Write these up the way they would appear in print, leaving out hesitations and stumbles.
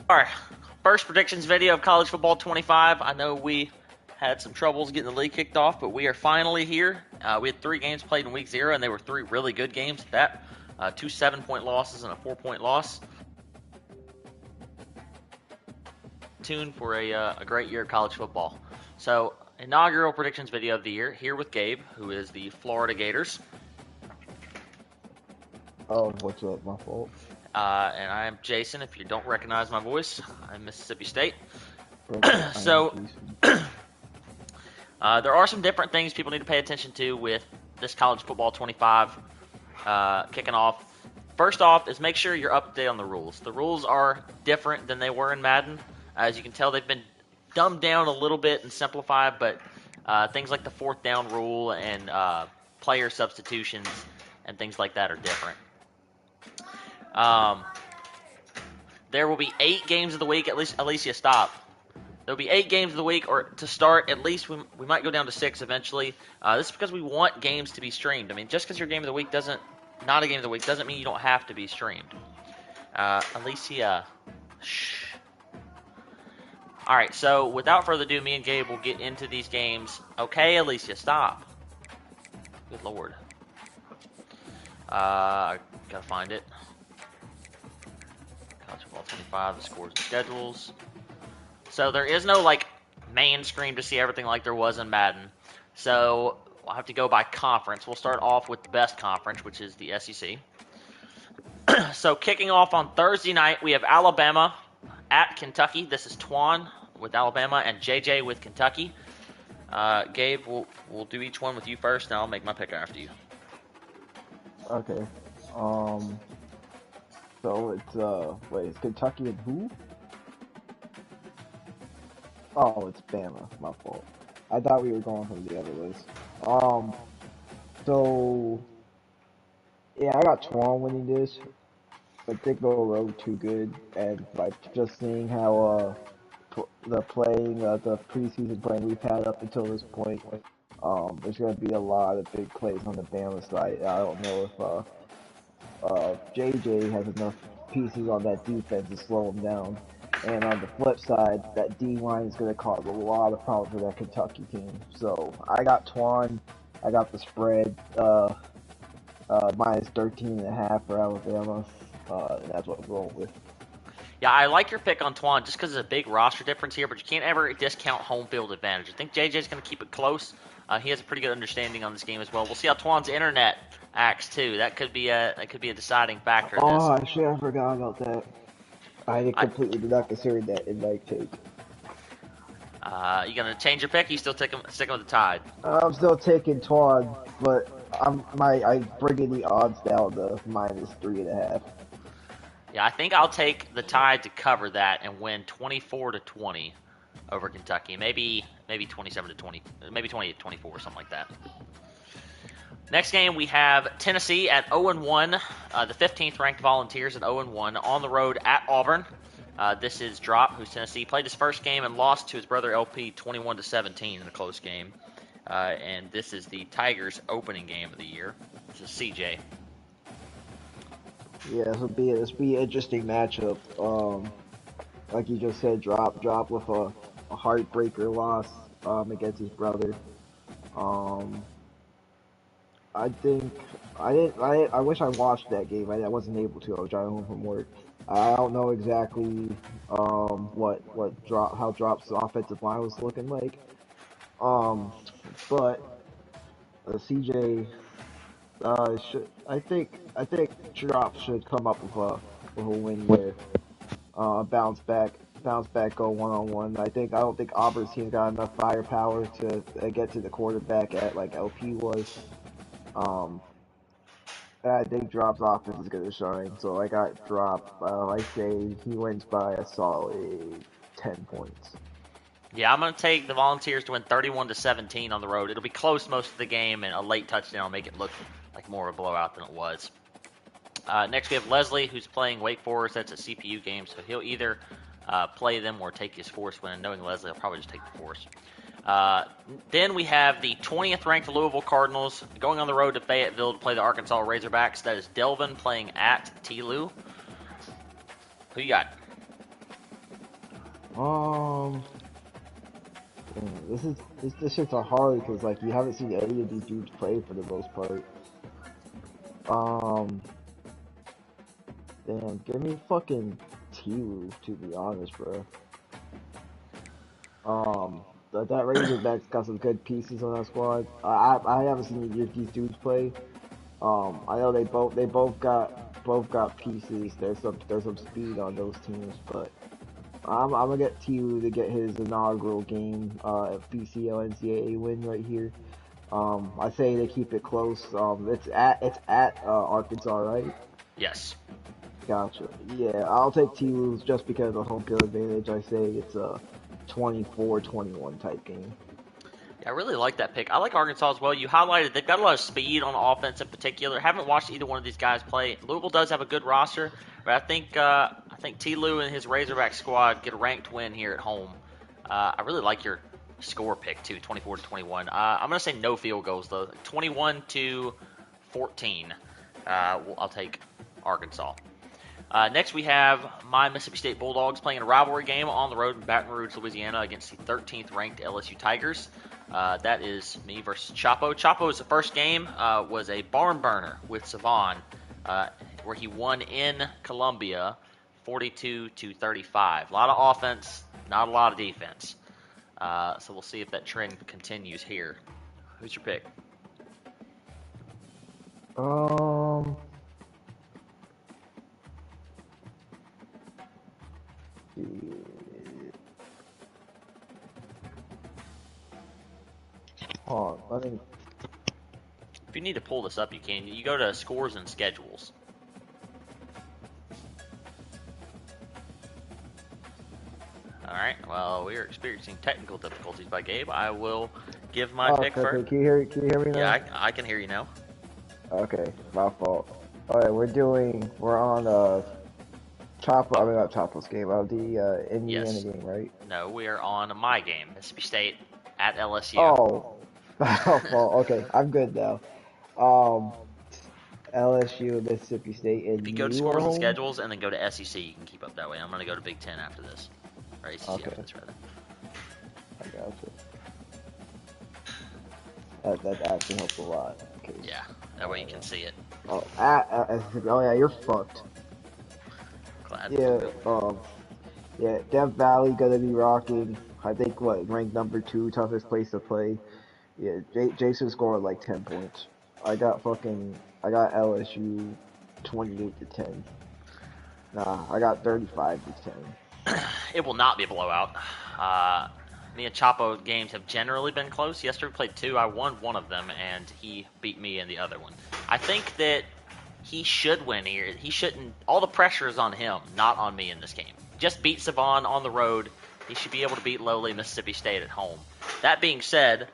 Our first predictions video of college football 25. I know we had some troubles getting the league kicked off, but we are finally here. We had 3 games played in week 0, and they were 3 really good games at that. 2 7-point losses and a 4-point loss. Tuned for a great year of college football. So, inaugural predictions video of the year, here with Gabe, who is the Florida Gators. Oh, what's up? My fault. And I am Jason. If you don't recognize my voice, I'm Mississippi State. So, there are some different things people need to pay attention to with this college football 25 kicking off. First off is make sure you're up to date on the rules. The rules are different than they were in Madden. As you can tell, they've been dumbed down a little bit and simplified, but things like the 4th down rule and player substitutions and things like that are different. There will be 8 games of the week. At least, Alicia, stop. There will be 8 games of the week, or to start, at least we might go down to 6 eventually. This is because we want games to be streamed. I mean, just because your game of the week not a game of the week doesn't mean you don't have to be streamed. Alicia, shh. All right, so without further ado, me and Gabe will get into these games. Okay, Alicia, stop. Good Lord. I gotta find it. College football 25, the scores and schedules. So there is no main screen to see everything like there was in Madden. So I'll have to go by conference. We'll start off with the best conference, which is the SEC. So kicking off on Thursday night, we have Alabama at Kentucky. This is Twan with Alabama and JJ with Kentucky. Gabe, we'll do each one with you first, and I'll make my pick after you. Okay. So it's Kentucky and who? Oh, it's Bama. My fault. I thought we were going from the other list. So yeah, I got Twan winning this. I think they'll road too good, and just seeing how the preseason playing we've had up until this point, there's going to be a lot of big plays on the Bama side. I don't know if JJ has enough pieces on that defense to slow him down. And on the flip side, that D-line is going to cause a lot of problems for that Kentucky team. So I got Twan. I got the spread minus 13.5 for Alabama. And that's what I'm going with. Yeah, I like your pick on Twan just because there's a big roster difference here, but you can't ever discount home field advantage. I think JJ's going to keep it close. He has a pretty good understanding on this game as well. We'll see how Twan's internet acts too. That could be a deciding factor. In this. Actually, I forgot about that. I completely did not consider that in my take. You gonna change your pick? Or you still sticking with the Tide? I'm still taking Twan, but I'm bringing the odds down to minus 3.5. Yeah, I think I'll take the Tide to cover that and win 24-20 over Kentucky. Maybe 27-20, maybe 28-24, something like that. Next game, we have Tennessee at 0-1, the 15th ranked Volunteers at 0-1 on the road at Auburn. This is Drop, who's Tennessee. Played his first game and lost to his brother LP 21-17 in a close game. And this is the Tigers' opening game of the year. This is CJ. Yeah, this will be an interesting matchup. Like you just said, Drop with a heartbreaker loss against his brother. I wish I watched that game. I wasn't able to. I was driving home from work. I don't know exactly how Drop's offensive line was looking like. But CJ I think Drop should come up with a win here. Bounce back, go 1-on-1. I don't think Auburn's team got enough firepower to get to the quarterback at like LP was. I think Drop's offense is going to shine, so I got Drop. I say he wins by a solid 10 points. Yeah, I'm going to take the Volunteers to win 31-17 on the road. It'll be close most of the game, and a late touchdown will make it look like more of a blowout than it was. Next, we have Leslie, who's playing Wake Forest. That's a CPU game, so he'll either play them or take his Force win. Knowing Leslie, I'll probably just take the Force. Then we have the 20th ranked Louisville Cardinals going on the road to Fayetteville to play the Arkansas Razorbacks. That is Delvin playing at TLU. Who you got? Um, this shit's a hard because like you haven't seen any of these dudes play for the most part. Um, damn, give me fucking T-Roof to be honest, bro. That Razorback's got some good pieces on that squad. I haven't seen these dudes play. I know they both got pieces. There's some speed on those teams, but I'm gonna get T-Roof to get his inaugural game at BCL NCAA win right here. I say they keep it close. It's at Arkansas, right? Yes. Gotcha. Yeah, I'll take T-Wolves just because of the home field advantage. I say it's a 24-21 type game. Yeah, I really like that pick. I like Arkansas as well. You highlighted they've got a lot of speed on offense in particular. Haven't watched either one of these guys play. Louisville does have a good roster, but I think T. Lou and his Razorback squad get a ranked win here at home. I really like your score pick too, 24-21. I'm gonna say no field goals though, 21-14. I'll take Arkansas. Next, we have my Mississippi State Bulldogs playing a rivalry game on the road in Baton Rouge, Louisiana, against the 13th ranked LSU Tigers. That is me versus Chapo. Chapo's first game was a barn burner with Savon, where he won in Columbia 42-35. A lot of offense, not a lot of defense. So we'll see if that trend continues here. Who's your pick? Oh, I think. If you need to pull this up, you can. You go to scores and schedules. Alright, well, we are experiencing technical difficulties by Gabe. I will give my pick Okay, first. can you hear me now? Yeah, I can hear you now. Okay, my fault. Alright, we're on Chapo. I mean not Chapo's game. The Indiana Yes. game, right? No, we are on my game, Mississippi State at LSU. Oh, okay, I'm good now. LSU, Mississippi State, and If you go to scores and schedules and then go to SEC, you can keep up that way. I'm going to go to Big Ten after this. Or ACC Okay. after this, rather. I gotcha. That actually helps a lot. Okay. Yeah, that way you can see it. Oh, yeah, you're fucked. Glad. Yeah, Death Valley gonna be rocking. I think ranked number 2, toughest place to play. Yeah, Jason scored like 10 points. I got LSU 28-10. Nah, I got 35-10. It will not be a blowout. Me and Chapo games have generally been close. Yesterday we played 2. I won one of them, and he beat me in the other one. I think that he should win here. He shouldn't. All the pressure is on him, not on me in this game. Just beat Savon on the road. He should be able to beat lowly Mississippi State at home. That being said,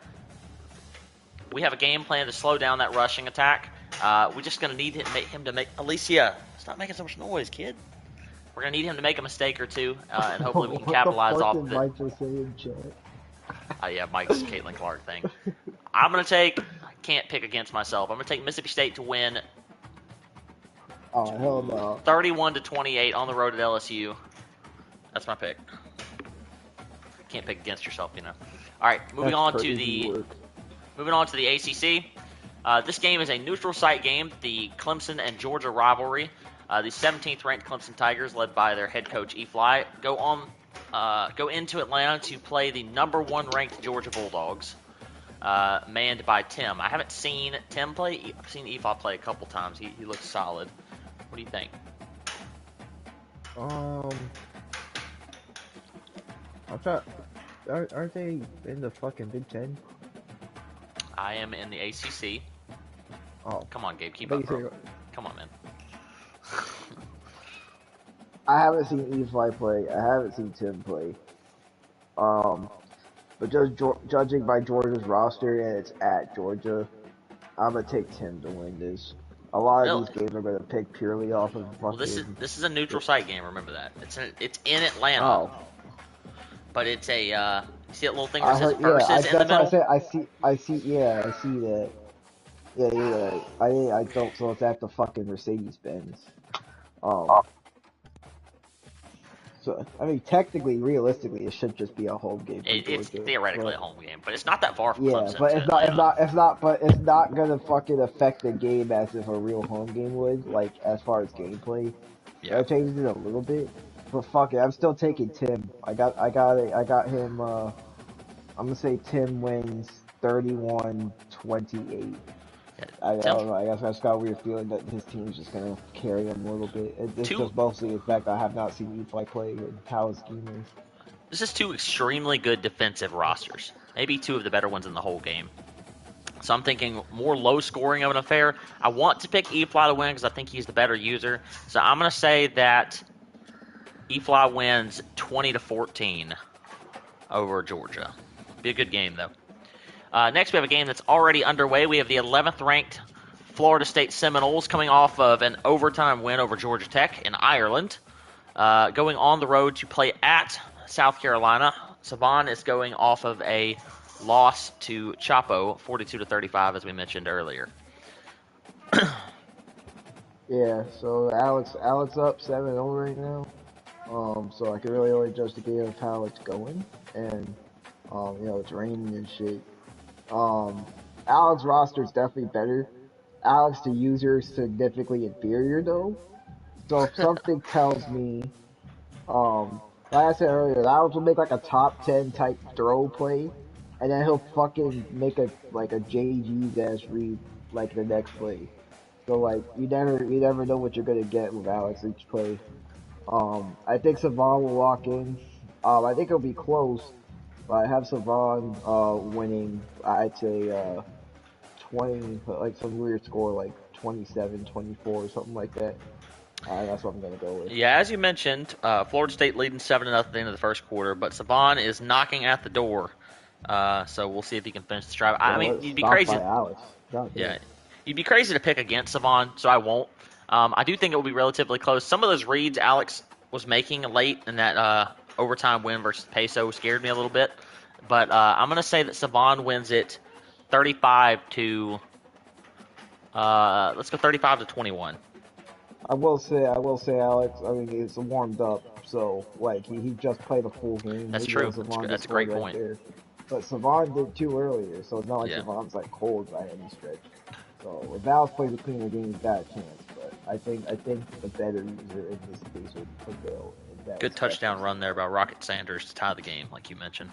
we have a game plan to slow down that rushing attack. We're just going to need him to make... Alicia, stop making so much noise, kid. We're going to need him to make a mistake or two, and hopefully we can capitalize off of it. Mike just say in chat? Yeah, Mike's Caitlin Clark thing. I'm going to take... I can't pick against myself. I'm going to take Mississippi State to win... Oh, hell no. 31-28 on the road at LSU. That's my pick. Can't pick against yourself, you know. All right, moving on to the ACC. This game is a neutral site game, the Clemson and Georgia rivalry. The 17th ranked Clemson Tigers, led by their head coach E. Fly, go into Atlanta to play the number 1 ranked Georgia Bulldogs, manned by Tim. I haven't seen Tim play. I've seen E. Fly play a couple times. He looks solid. What do you think? Aren't they in the fucking Big Ten? I am in the ACC. Oh, come on, Gabe, keep up, bro. Come on, man. I haven't seen E-Fly play. I haven't seen Tim play. But just judging by Georgia's roster and it's at Georgia, I'm gonna take Tim to win this. A lot of these games are gonna pick purely off of fucking... Well, this is a neutral site game. Remember that. It's in Atlanta. Oh. But it's a you see that little thing where it says versus in the middle? I see that. Yeah. I don't, so it's at the fucking Mercedes-Benz. So I mean, technically, realistically, it should just be a home game for It's Georgia. theoretically a home game, but it's not that far from Yeah, Clemson but to Atlanta. but it's not gonna fucking affect the game as if a real home game would. Like as far as gameplay, Yeah. that changes it a little bit. But fuck it, I'm still taking Tim. I got him. I'm gonna say Tim wins 31-28. Yeah. I Tim, don't know. I guess I just got a weird feeling that his team's just gonna carry him a little bit. It's two. just mostly the fact that I have not seen Epley play and how his scheme is. This is two extremely good defensive rosters. Maybe two of the better ones in the whole game. So I'm thinking more low scoring of an affair. I want to pick E-Fly to win because I think he's the better user. So I'm going to say that E-Fly wins 20-14 over Georgia. Be a good game, though. Next, we have a game that's already underway. We have the 11th ranked Florida State Seminoles coming off of an overtime win over Georgia Tech in Ireland, going on the road to play at South Carolina. Savon is going off of a loss to Chapo, 42-35, as we mentioned earlier. Yeah, so Alex up 7-0 right now. So I can really only judge the game of how it's going, and it's raining and shit. Alex roster is definitely better. Alex the user is significantly inferior though. So if something tells me, like I said earlier, Alex will make like a top 10 type throw play, and then he'll fucking make a JG's ass read like the next play. So like you never know what you're gonna get with Alex each play. I think Savon will walk in. I think it'll be close, but I have Savon winning. I'd say 20, like some weird score, like 27-24 or something like that. That's what I'm gonna go with. Yeah, as you mentioned, Florida State leading 7-0 at the end of the first quarter, but Savon is knocking at the door. So we'll see if he can finish the drive. I mean, Let's you'd be stop crazy. by Alex. God damn. Yeah, you'd be crazy to pick against Savon, so I won't. I do think it will be relatively close. Some of those reads Alex was making late in that overtime win versus Peso scared me a little bit. But I'm going to say that Savon wins it 35 to, let's go 35-21. I will say, Alex. I mean, it's warmed up, so like he just played a full game. That's Maybe true. Savon just That's a scored great right point. there. But Savon did too earlier, so it's not like Yeah. Savon's like cold by any stretch. So if Alex plays a cleaner game, he's got a chance. But I think the better user in this case would prevail. Good touchdown run there by Rocket Sanders to tie the game, like you mentioned.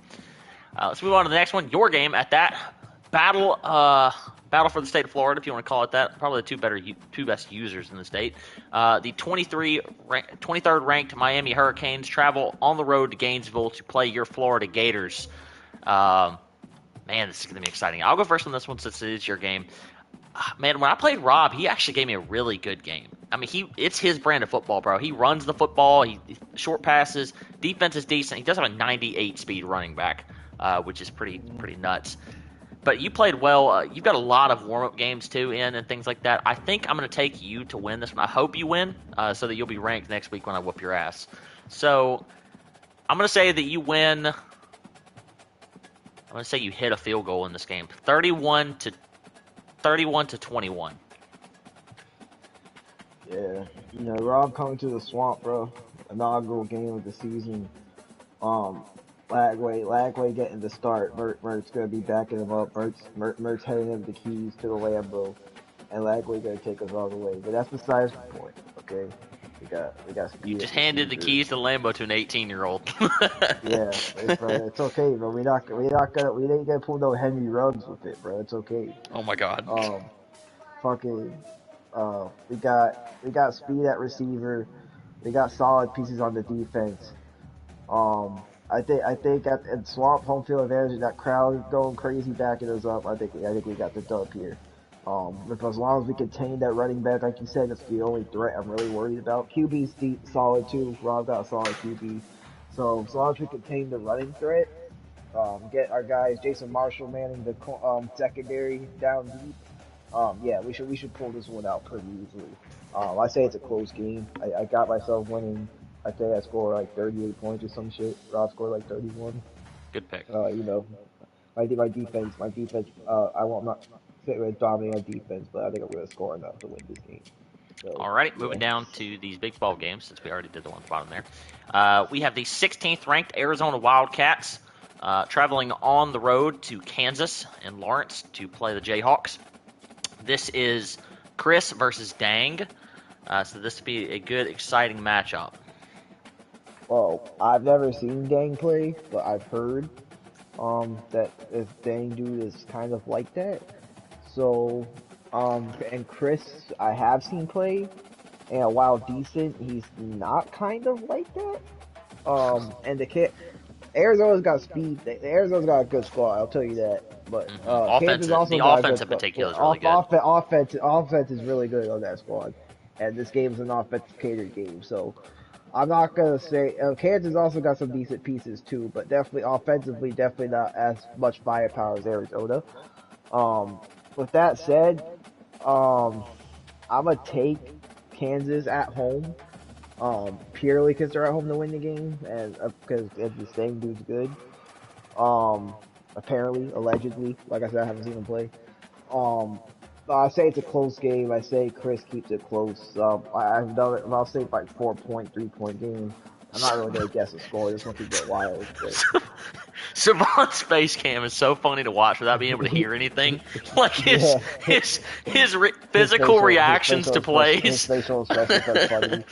Let's move on to the next one. Your game at that battle for the state of Florida, if you want to call it that. Probably the two best users in the state. The 23rd ranked Miami Hurricanes travel on the road to Gainesville to play your Florida Gators. Man, this is going to be exciting. I'll go first on this one since it is your game. Man, when I played Rob, he actually gave me a really good game. I mean, it's his brand of football, bro. He runs the football, he short passes, defense is decent. He does have a 98 speed running back, which is pretty nuts. But you played well. You've got a lot of warm-up games, too, and things like that. I think I'm going to take you to win this one. I hope you win so that you'll be ranked next week when I whoop your ass. So I'm going to say that you win. I'm going to say you hit a field goal in this game. 31-21. Yeah, Rob coming to the swamp, bro. Inaugural game of the season. Lagway getting the start. Mert's gonna be backing him up. Mert's heading him the keys to the Lambo, and Lagway gonna take us all the way. But that's besides the point. Okay, we got speed. You just handed the keys to the Lambo to an 18-year-old. Yeah, it's okay, bro. We ain't gonna pull no Henry Ruggs with it, bro. It's okay. Oh my God. We got speed at receiver. We got solid pieces on the defense. I think at Swamp home field advantage, that crowd going crazy backing us up. I think we got the dub here. As long as we contain that running back, like you said, that's the only threat I'm really worried about. QB's deep, solid too. Rob got a solid QB. So as long as we contain the running threat, get our guys Jason Marshall manning the secondary down deep. Yeah, we should pull this one out pretty easily. I say it's a close game. I got myself winning. I think I scored like 38 points or some shit. Rob scored like 31. Good pick. My defense. I won't not sit with dominating on defense, but I think I'm gonna score enough to win this game. So, Alrighty, moving yeah. down to these Big 12 games, since we already did the one at the bottom there. We have the 16th ranked Arizona Wildcats traveling on the road to Kansas and Lawrence to play the Jayhawks. This is Chris versus Dang, so this would be a good, exciting matchup. Well, I've never seen Dang play, but I've heard that this Dang dude is kind of like that. So, and Chris, I have seen play, and while decent, he's not kind of like that. And the kid, Arizona's got speed. Arizona's got a good squad, I'll tell you that. But Kansas also The got a good offense in squad. particular is really good. Offense is really good on that squad, and this game is an offensive catered game. So I'm not gonna say Kansas also got some decent pieces too, but definitely offensively, definitely not as much firepower as Arizona. With that said, I'm gonna take Kansas at home, purely because they're at home to win the game, and because the same dude's good. Apparently, allegedly, like I said, I haven't seen him play. Um, I say it's a close game. I say Chris keeps it close. I've done it. I'll say like 4-point, 3-point game. I'm not really gonna guess the score. This one could get wild. But... Savant's face cam is so funny to watch without being able to hear anything. Like his physical reactions to plays. His facial expressions are funny.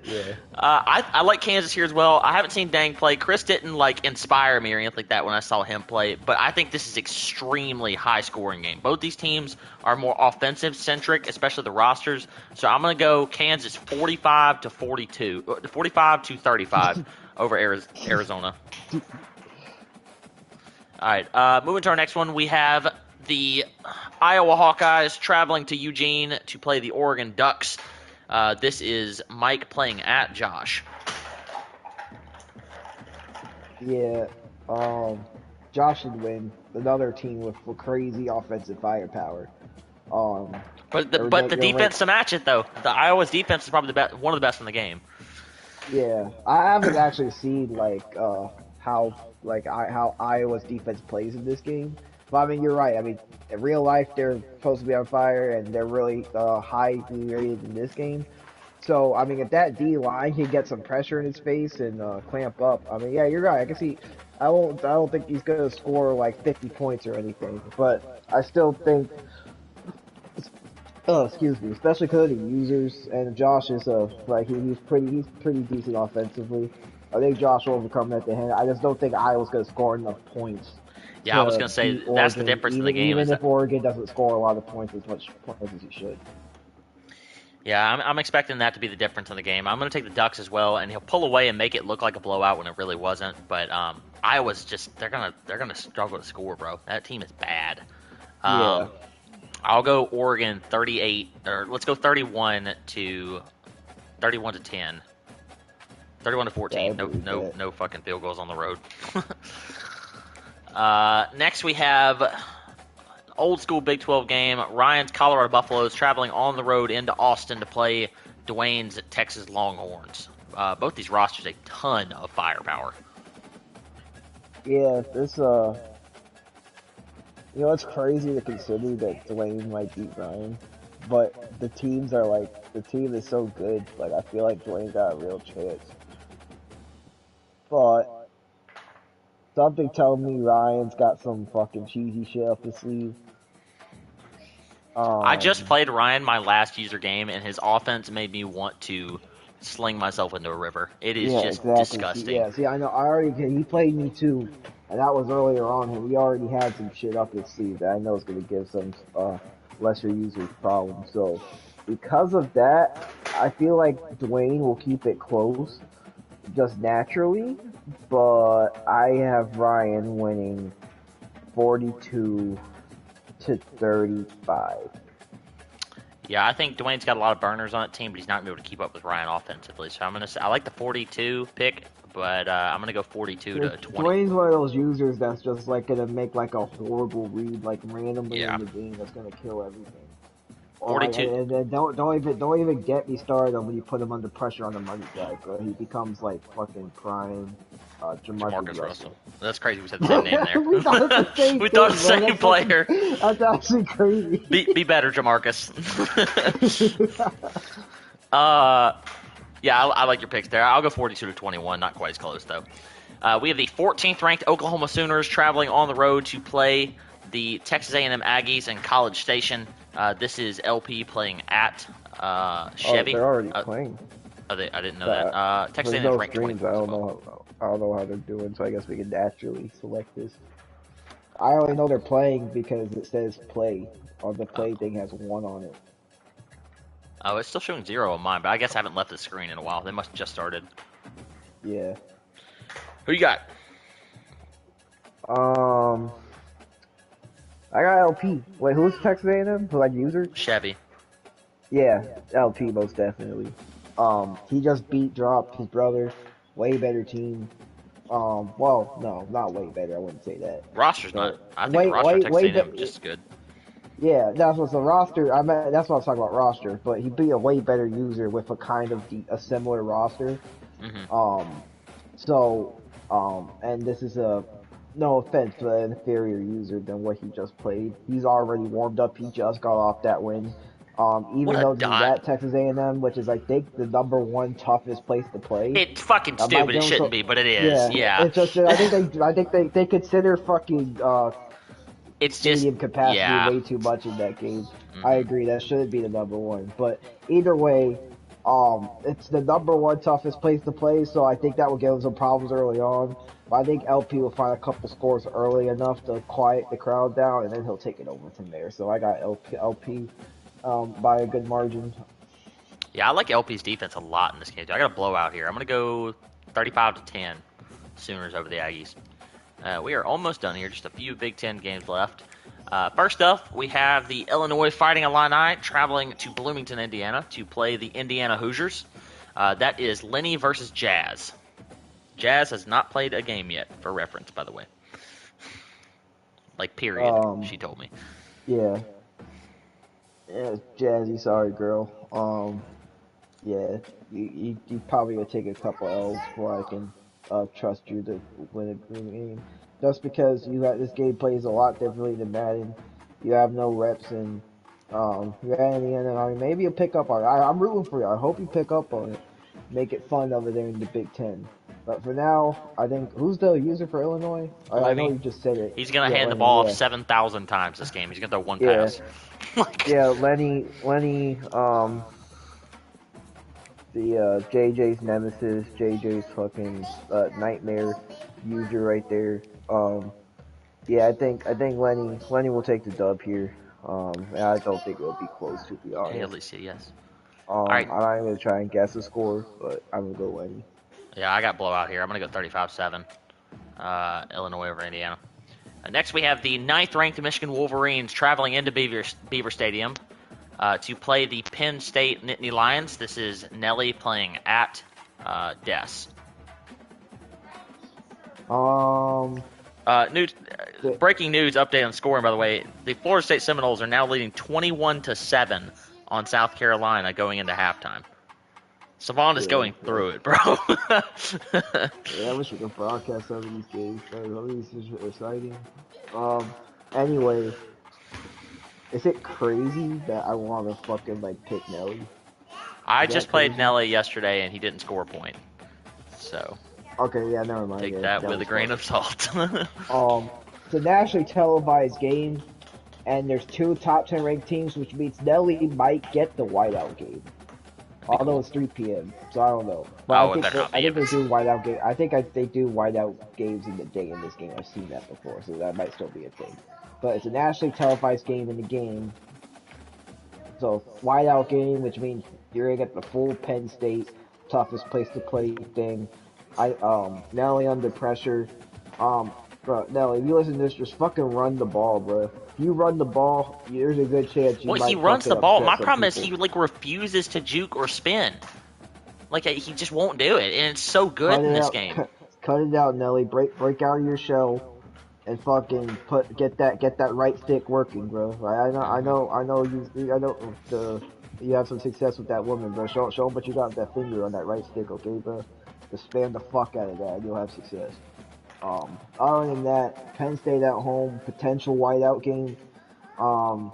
Yeah. I like Kansas here as well. I haven't seen Dang play. Chris didn't like inspire me or anything like that when I saw him play, but I think this is extremely high scoring game. Both these teams are more offensive centric, especially the rosters. So I'm gonna go Kansas 45 to 35 over Arizona. All right, moving to our next one, we have the Iowa Hawkeyes traveling to Eugene to play the Oregon Ducks. This is Mike playing at Josh. Yeah, Josh should win. Another team with crazy offensive firepower. But the defense to match it though, the Iowa's defense is probably one of the best in the game. Yeah, I haven't actually seen how Iowa's defense plays in this game. But I mean, you're right. I mean, in real life, they're supposed to be on fire, and they're really highly rated in this game. So, I mean, if that D line can get some pressure in his face and clamp up, I mean, yeah, you're right. I can see. I don't think he's gonna score like 50 points or anything, but I still think. Oh, excuse me. Especially because of the users, and Josh is he's pretty decent offensively. I think Josh will overcome that at the end. I just don't think Iowa's gonna score enough points. Yeah, I was gonna say that's the difference in the game. Even if Oregon doesn't score a lot of points, as much points as he should. Yeah, I'm expecting that to be the difference in the game. I'm going to take the Ducks as well, and he'll pull away and make it look like a blowout when it really wasn't. But Iowa's just they're gonna struggle to score, bro. That team is bad. Yeah. I'll go Oregon 38, or let's go 31 to 10, 31 to 14. No fucking field goals on the road. Next we have old school Big 12 game. Ryan's Colorado Buffaloes traveling on the road into Austin to play Dwayne's Texas Longhorns. Both these rosters a ton of firepower. Yeah, this it's crazy to consider that Dwayne might beat Ryan, but the team is so good. Like I feel like Dwayne got a real chance, but something tells me Ryan's got some fucking cheesy shit up his sleeve. I just played Ryan my last user game, and his offense made me want to sling myself into a river. It is disgusting. See, I know. He played me too, and that was earlier on, and we already had some shit up his sleeve that I know is going to give some lesser users problems. So, because of that, I feel like Dwayne will keep it close, just naturally, but I have Ryan winning 42 to 35. Yeah, I think Dwayne's got a lot of burners on that team, but he's not going to be able to keep up with Ryan offensively. So I like the 42 pick, but I'm going to go 42 to 20. Dwayne's one of those users that's just like going to make like a horrible read, like randomly in the game that's going to kill everything. 42. And then don't even get me started on when you put him under pressure on the money side, bro. He becomes like fucking prime Jamarcus Jamarcus Russell. Russell. That's crazy. We said the same name there. We thought it's the same We thing, thought the bro. same player. That's actually crazy. Be better, Jamarcus. Yeah, I like your picks there. I'll go 42-21. Not quite as close though. We have the 14th ranked Oklahoma Sooners traveling on the road to play the Texas A&M Aggies in College Station. This is LP playing at Chevy. Oh, they're already playing. I didn't know that. Texas A&M ranked 20. I don't know how they're doing, so I guess we can naturally select this. I only know they're playing because it says play. Or the play thing has 1 on it. Oh, it's still showing 0 on mine, but I guess I haven't left the screen in a while. They must have just started. Yeah. Who you got? I got LP. Wait, who's Texas A&M? Who, like, user? Chevy. Yeah, LP most definitely. He just dropped his brother. Way better team. Well, no, not way better. I wouldn't say that. Roster's not. I think the roster Texas A&M is just good. Yeah, that's what's the roster. That's what I was talking about roster. But he'd be a way better user with a kind of a similar roster. Mm-hmm. And this is no offense, but an inferior user than what he just played. He's already warmed up. He just got off that win. Even though he's at Texas A&M, which is I think the #1 toughest place to play. It's fucking stupid. It shouldn't be, but it is. Yeah. It's just I think they consider fucking it's stadium just capacity way too much in that game. Mm-hmm. I agree that shouldn't be the #1, but either way, it's the #1 toughest place to play. So I think that will give him some problems early on. But I think LP will find a couple scores early enough to quiet the crowd down, and then he'll take it over from there. So I got LP. By a good margin. Yeah, I like LP's defense a lot in this game. I got a blowout here. I'm going to go 35-10 Sooners over the Aggies. We are almost done here. Just a few Big Ten games left. First up, we have the Illinois Fighting Illini traveling to Bloomington, Indiana to play the Indiana Hoosiers. That is Lenny versus Jazz. Jazz has not played a game yet, for reference, by the way. Like, period, she told me. Yeah. Yeah, Jazzy, sorry, girl. Yeah, you probably gonna take a couple L's before I can trust you to win a game. Just because this game plays a lot differently than Madden. You have no reps and you're at the end, and maybe you'll pick up on it. I'm rooting for you. I hope you pick up on it. Make it fun over there in the Big Ten. But for now, I think who's the user for Illinois? I know you just said it. He's gonna hand the ball off 7,000 times this game. He's gonna throw one pass. Yeah, Lenny, the JJ's nemesis, JJ's fucking nightmare user right there. Yeah, I think Lenny will take the dub here. And I don't think it'll be close, to be honest. Hey, at least yes. All right. I'm not even gonna try and guess the score, but I'm gonna go Lenny. Yeah, I got blowout here. I'm gonna go 35-7. Illinois over Indiana. Next, we have the 9th-ranked Michigan Wolverines traveling into Beaver Stadium to play the Penn State Nittany Lions. This is Nelly playing at Des. Breaking news update on scoring, by the way. The Florida State Seminoles are now leading 21-7 on South Carolina going into halftime. Savant is going through it, bro. Yeah, I wish we could broadcast some of these games. Some of these are exciting. Anyway, is it crazy that I want to fucking pick Nelly? I just played Nelly yesterday and he didn't score a point. So. Okay, yeah, never mind. Take that with a grain of salt. It's a nationally televised game, and there's 2 top 10 ranked teams, which means Nelly might get the whiteout game. Although it's 3 p.m., so I don't know. But I think they do whiteout game. I think they do whiteout games in the day in this game. I've seen that before, so that might still be a thing. But it's a nationally televised game in the game. So whiteout game, which means you're gonna get the full Penn State toughest place to play thing. Nelly under pressure. Bro, Nelly, if you listen to this, just fucking run the ball, bro. If you run the ball, there's a good chance you might he runs the ball. My problem is he refuses to juke or spin. He just won't do it, and it's so good in this game. Cut it out, Nelly. Break out of your shell. and fucking get that right stick working, bro. Like, I know I know you have some success with that woman, bro. Show 'em what you got with that finger on that right stick, okay, bro? Just spam the fuck out of that, and you'll have success. Other than that, Penn State at home, potential whiteout game. Um,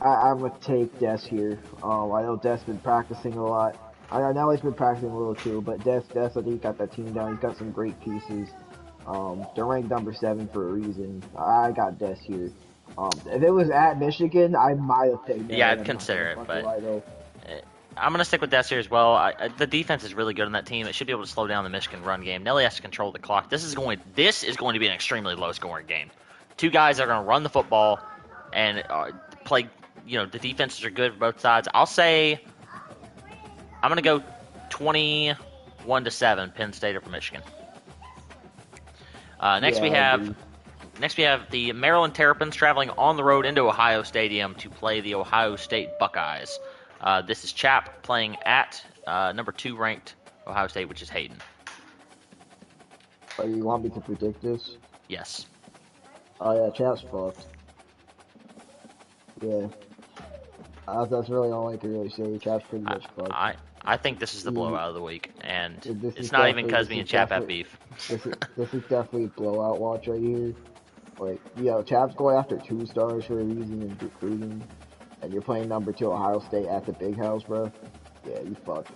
I would take Des here. I know Des been practicing a lot. I know he's been practicing a little too, but Des, I think he got that team down. He's got some great pieces. They're ranked number 7 for a reason. I got Des here. If it was at Michigan, I might have taken Yeah, Nelly. I'd I'm not gonna consider it, fucking but lie though. I'm going to stick with Des here as well. The defense is really good on that team. It should be able to slow down the Michigan run game. Nelly has to control the clock. This is going to be an extremely low-scoring game. Two guys that are going to run the football and play. The defenses are good for both sides. I'll say I'm going to go 21-7, Penn State over Michigan. Next Yeah, we have the Maryland Terrapins traveling on the road into Ohio Stadium to play the Ohio State Buckeyes. This is Chap playing at number 2 ranked Ohio State, which is Hayden. But you want me to predict this? Yes. Oh yeah, Chap's fucked. Yeah, that's really all I can really say. Chap's pretty much fucked. I think this is the blowout of the week, and This it's is not even definitely because me and Chap have beef. this is definitely a blowout watch right here. Like, Chap's going after 2 stars for a reason in recruiting, and you're playing number 2 Ohio State at the big house, bro. Yeah, you fucked.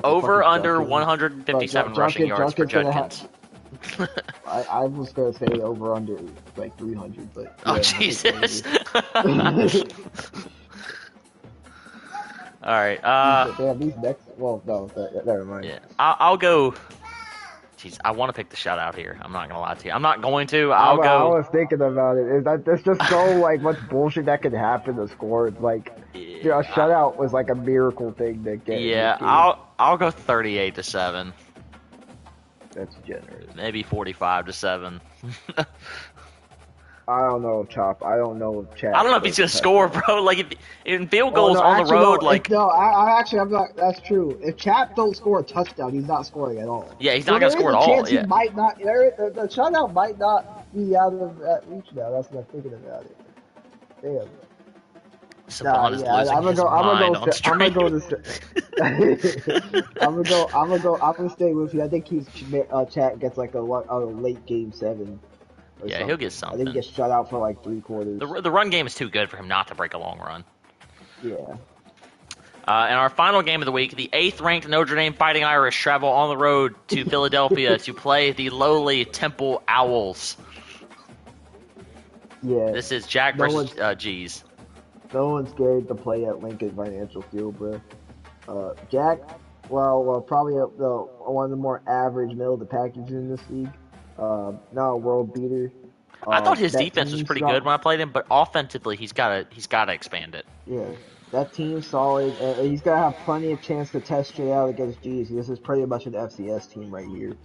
Over under Junkins, 157 rushing yards for Judkins. I was gonna say over under like 300, but yeah, Oh Jesus! All right. Damn, these next. Well, no, never mind. Yeah, I'll go. Jeez, I want to pick the shutout here. I'm not gonna lie to you. I'm not going to. I'll go. I was thinking about it. There's just so like much bullshit that could happen to score. It's like, a shutout was like a miracle thing to get. Yeah, I'll go 38-7. That's generous. Maybe 45-7. I don't know, Chop. I don't know if Chap. I don't know if he's gonna score, bro. Like if in field goals no, on actually, the road, no, like I'm not. That's true. If Chap don't score a touchdown, he's not scoring at all. yeah, he's not gonna score at all. He might not. The shutout might not be out of that reach now. That's what I'm thinking about it. Damn. Savon is losing his mind on stream. I'm gonna stay with you. I think Chat gets like a late game 7. Yeah, something. he'll get something. I think he gets shut out for like 3 quarters. The run game is too good for him not to break a long run. Yeah. And our final game of the week, the 8th-ranked Notre Dame Fighting Irish travel on the road to Philadelphia to play the lowly Temple Owls. Yeah. This is Jack versus G's. No one's scared to play at Lincoln Financial Field, bro. Jack, probably one of the more average middle of the package in this league. Not a world beater. I thought his defense was pretty good when I played him, but offensively he's got to expand it. Yeah, that team's solid. He's got to have plenty of chance to test it out against G's. This is pretty much an FCS team right here.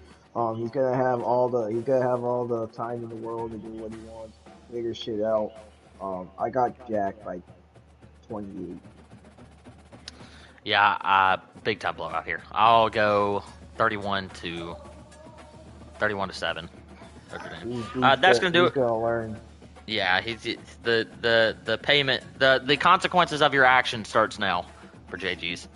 He's gonna have all the time in the world to do what he wants, figure shit out. I got Jack by 28. Yeah, big time blowout here. I'll go 31-7. That's gonna do it. He's gonna learn. Yeah, the payment, the consequences of your action starts now for JG's.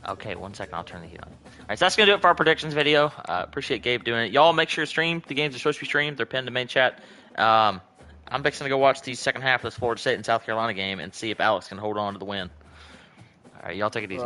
Okay, 1 second, I'll turn the heat on. Alright, so that's gonna do it for our predictions video. Appreciate Gabe doing it. Y'all make sure to stream. The games are supposed to be streamed. They're pinned to main chat. I'm fixing to go watch the second half of this Florida State and South Carolina game and see if Alex can hold on to the win. Alright, y'all take it easy.